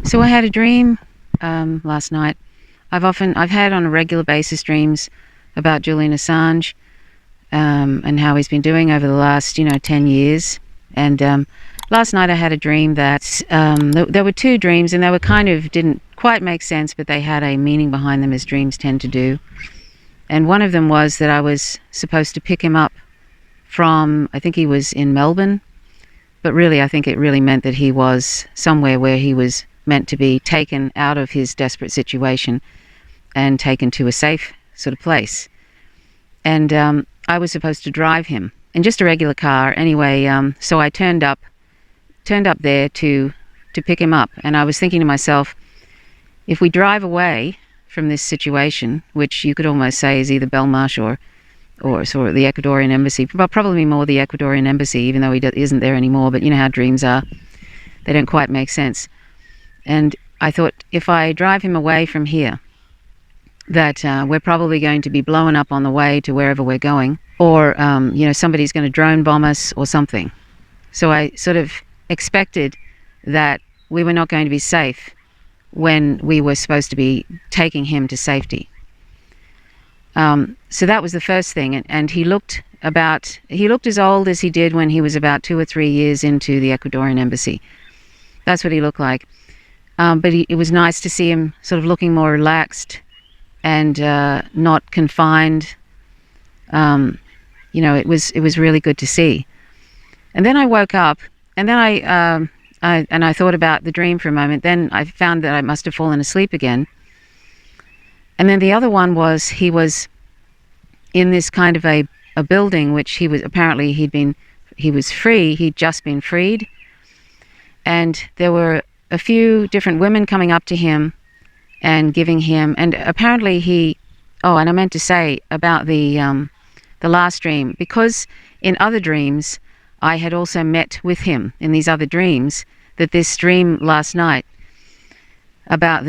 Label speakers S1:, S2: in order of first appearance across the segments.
S1: So I had a dream last night. I've had on a regular basis dreams about Julian Assange and how he's been doing over the last 10 years. And last night I had a dream that there were two dreams, and they were kind of didn't quite make sense, but they had a meaning behind them, as dreams tend to do. And one of them was that I was supposed to pick him up from, I think he was in Melbourne, but really I think it really meant that he was somewhere where he was meant to be taken out of his desperate situation and taken to a safe sort of place. And I was supposed to drive him in just a regular car. Anyway, so I turned up there to pick him up, and I was thinking to myself, if we drive away from this situation, which you could almost say is either Belmarsh or sort of the Ecuadorian embassy, but probably more the Ecuadorian embassy, even though he isn't there anymore. But you know how dreams are; they don't quite make sense. And I thought, if I drive him away from here, that we're probably going to be blown up on the way to wherever we're going, or somebody's going to drone bomb us or something. So I sort of expected that we were not going to be safe when we were supposed to be taking him to safety. So that was the first thing, and he looked as old as he did when he was about 2 or 3 years into the Ecuadorian embassy. That's what he looked like. But it was nice to see him sort of looking more relaxed and not confined. It was really good to see. And then I woke up, and then I thought about the dream for a moment. Then I found that I must have fallen asleep again. And then the other one was he was in this kind of a building, which he was free. He'd just been freed, and there were a few different women coming up to him and giving him, and apparently and I meant to say about the last dream, because in other dreams I had also met with him in these other dreams, that this dream last night about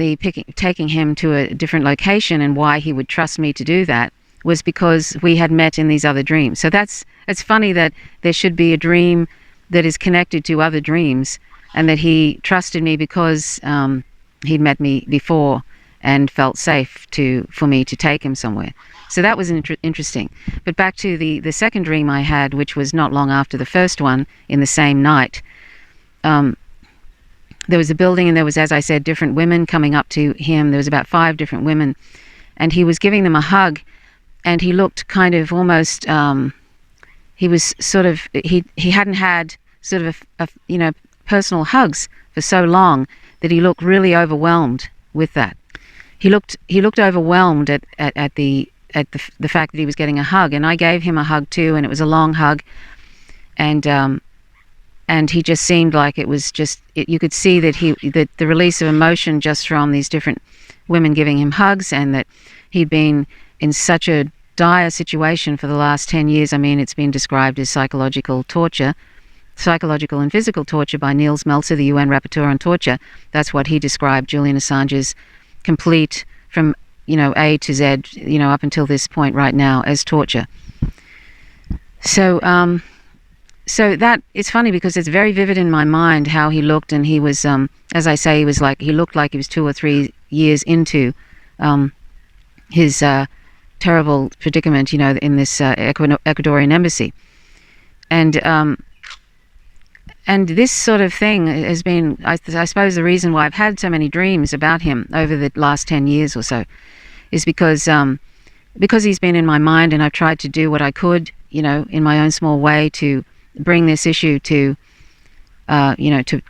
S1: taking him to a different location and why he would trust me to do that was because we had met in these other dreams. So it's funny that there should be a dream that is connected to other dreams, and that he trusted me because he'd met me before and felt safe for me to take him somewhere. So that was interesting. But back to the second dream I had, which was not long after the first one, in the same night. There was a building, and there was, as I said, different women coming up to him. There was about 5 different women, and he was giving them a hug, and he looked kind of almost, he was sort of, he hadn't had sort of personal hugs for so long, that he looked really overwhelmed with that. He looked overwhelmed at the fact that he was getting a hug, and I gave him a hug too, and it was a long hug, and he just seemed like it was just, you could see that the release of emotion just from these different women giving him hugs, and that he'd been in such a dire situation for the last 10 years. I mean, it's been described as psychological and physical torture by Nils Melzer, the UN rapporteur on torture. That's what he described Julian Assange's complete, from A to Z, up until this point right now, as torture. So that, it's funny because it's very vivid in my mind how he looked, and he was, as I say, he looked like he was 2 or 3 years into his terrible predicament, in this Ecuadorian embassy. And this sort of thing has been, I suppose, the reason why I've had so many dreams about him over the last 10 years or so, is because he's been in my mind, and I've tried to do what I could, in my own small way, to bring this issue to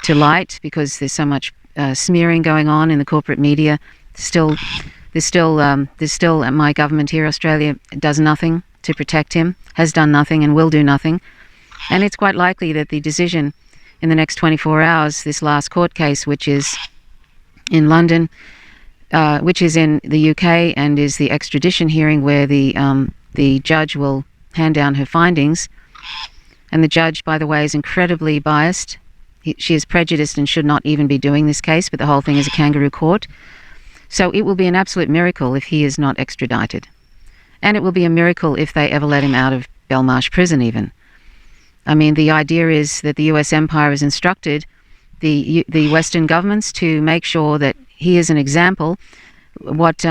S1: light, because there's so much smearing going on in the corporate media. There's still my government here, Australia, does nothing to protect him, has done nothing, and will do nothing. And it's quite likely that the decision in the next 24 hours, this last court case, which is in London, which is in the UK, and is the extradition hearing where the judge will hand down her findings. And the judge, by the way, is incredibly biased. She is prejudiced and should not even be doing this case, but the whole thing is a kangaroo court. So it will be an absolute miracle if he is not extradited. And it will be a miracle if they ever let him out of Belmarsh prison even. I mean, the idea is that the US empire has instructed the Western governments to make sure that he is an example. What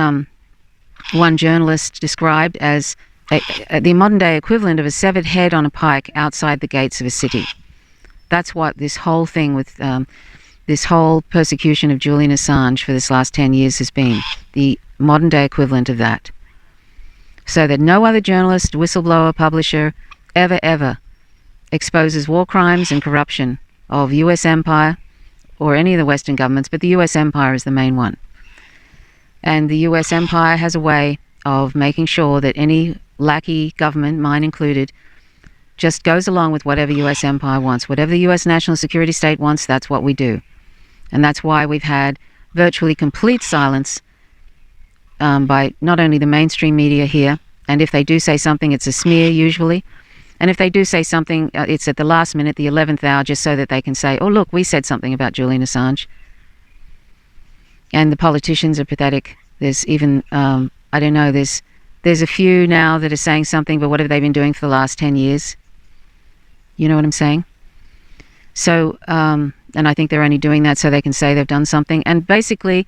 S1: one journalist described as the modern day equivalent of a severed head on a pike outside the gates of a city. That's what this whole thing with this whole persecution of Julian Assange for this last 10 years has been. The modern day equivalent of that. So that no other journalist, whistleblower, publisher ever exposes war crimes and corruption of US empire or any of the Western governments, but the US empire is the main one. And the US empire has a way of making sure that any lackey government, mine included, just goes along with whatever US empire wants. Whatever the US national security state wants, that's what we do. And that's why we've had virtually complete silence by not only the mainstream media here, and if they do say something, it's a smear usually. And if they do say something, it's at the last minute, the 11th hour, just so that they can say, oh, look, we said something about Julian Assange. And the politicians are pathetic. There's even, I don't know, there's a few now that are saying something, but what have they been doing for the last 10 years? You know what I'm saying? So, and I think they're only doing that so they can say they've done something. And basically,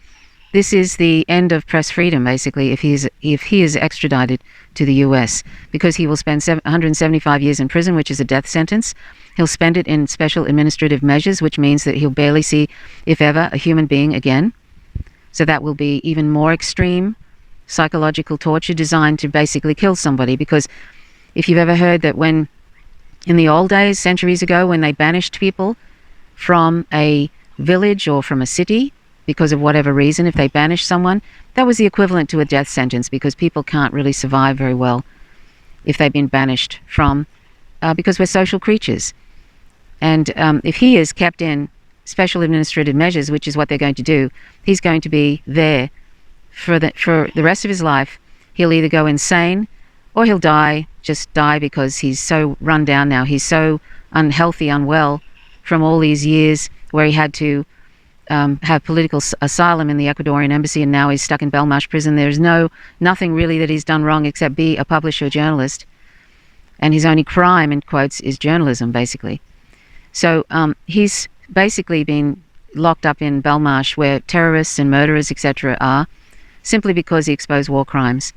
S1: this is the end of press freedom, basically, if he is extradited to the US, because he will spend 175 years in prison, which is a death sentence. He'll spend it in special administrative measures, which means that he'll barely see, if ever, a human being again. So that will be even more extreme psychological torture designed to basically kill somebody. Because if you've ever heard that when, in the old days, centuries ago, when they banished people from a village or from a city, because of whatever reason, if they banished someone, that was the equivalent to a death sentence, because people can't really survive very well if they've been banished from, because we're social creatures. And if he is kept in special administrative measures, which is what they're going to do, he's going to be there for the rest of his life. He'll either go insane or he'll die, just die because he's so run down now. He's so unhealthy, unwell from all these years where he had to have political asylum in the Ecuadorian embassy, and now he's stuck in Belmarsh prison. There's nothing really that he's done wrong except be a publisher journalist, and his only crime, in quotes, is journalism, basically. So he's basically been locked up in Belmarsh, where terrorists and murderers, etc., are, simply because he exposed war crimes.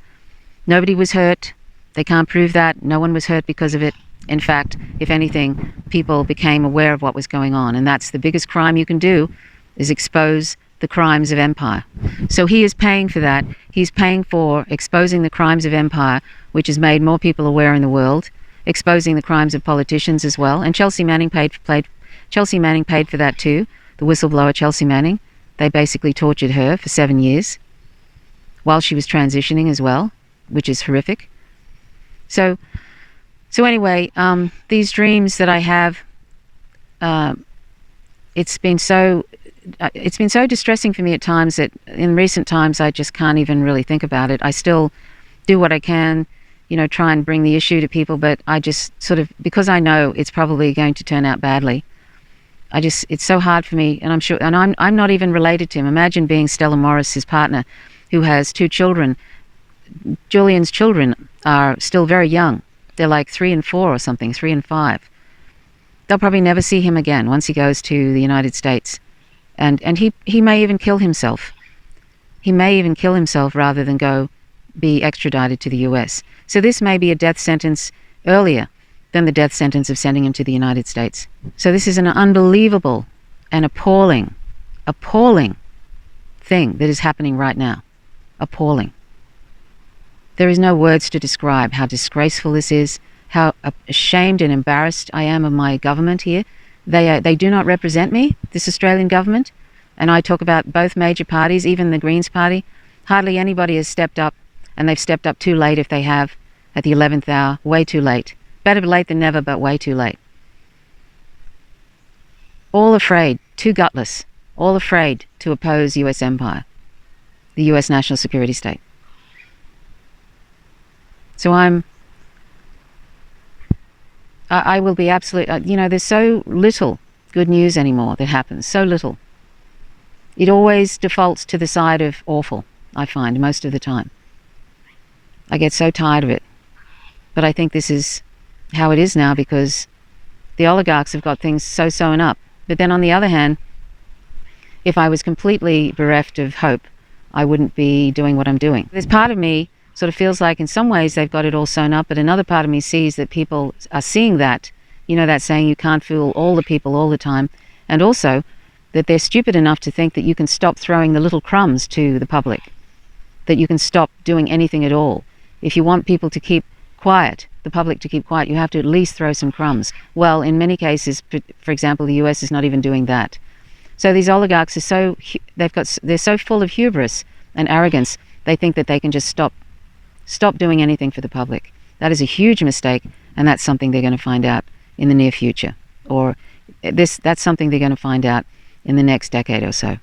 S1: Nobody was hurt. They can't prove that. No one was hurt because of it. In fact, if anything, people became aware of what was going on, and that's the biggest crime you can do, is expose the crimes of empire. So he is paying for that. He's paying for exposing the crimes of empire, which has made more people aware in the world, exposing the crimes of politicians as well. And Chelsea Manning paid for that too. The whistleblower Chelsea Manning. They basically tortured her for 7 years while she was transitioning as well, which is horrific. So anyway, these dreams that I have, it's been so distressing for me at times that in recent times I just can't even really think about it. I still do what I can, try and bring the issue to people, but I just sort of, because I know it's probably going to turn out badly, it's so hard for me, and I'm sure, and I'm not even related to him. Imagine being Stella Morris, his partner, who has 2 children. Julian's children are still very young. They're like 3 and 4 or something, 3 and 5. They'll probably never see him again once he goes to the United States. And he may even kill himself. He may even kill himself rather than go be extradited to the US. So this may be a death sentence earlier than the death sentence of sending him to the United States. So this is an unbelievable and appalling thing that is happening right now. Appalling. There is no words to describe how disgraceful this is, how ashamed and embarrassed I am of my government here. They do not represent me, this Australian government, and I talk about both major parties, even the Greens party. Hardly anybody has stepped up, and they've stepped up too late if they have, at the 11th hour, way too late. Better late than never, but way too late. All afraid, too gutless, all afraid to oppose US empire, the US national security state. So I will be absolutely, there's so little good news anymore that happens, so little. It always defaults to the side of awful, I find, most of the time. I get so tired of it. But I think this is how it is now, because the oligarchs have got things so sewn up. But then on the other hand, If I was completely bereft of hope, I wouldn't be doing what I'm doing. There's part of me sort of feels like in some ways they've got it all sewn up, but another part of me sees that people are seeing that, that saying you can't fool all the people all the time, and also that they're stupid enough to think that you can stop throwing the little crumbs to the public, that you can stop doing anything at all. If you want people to keep quiet, the public to keep quiet, you have to at least throw some crumbs. Well, in many cases, for example, the US is not even doing that. So these oligarchs are they're so full of hubris and arrogance, they think that they can just stop doing anything for the public. That is a huge mistake, and that's something they're going to find out in the near future, or that's something they're going to find out in the next decade or so.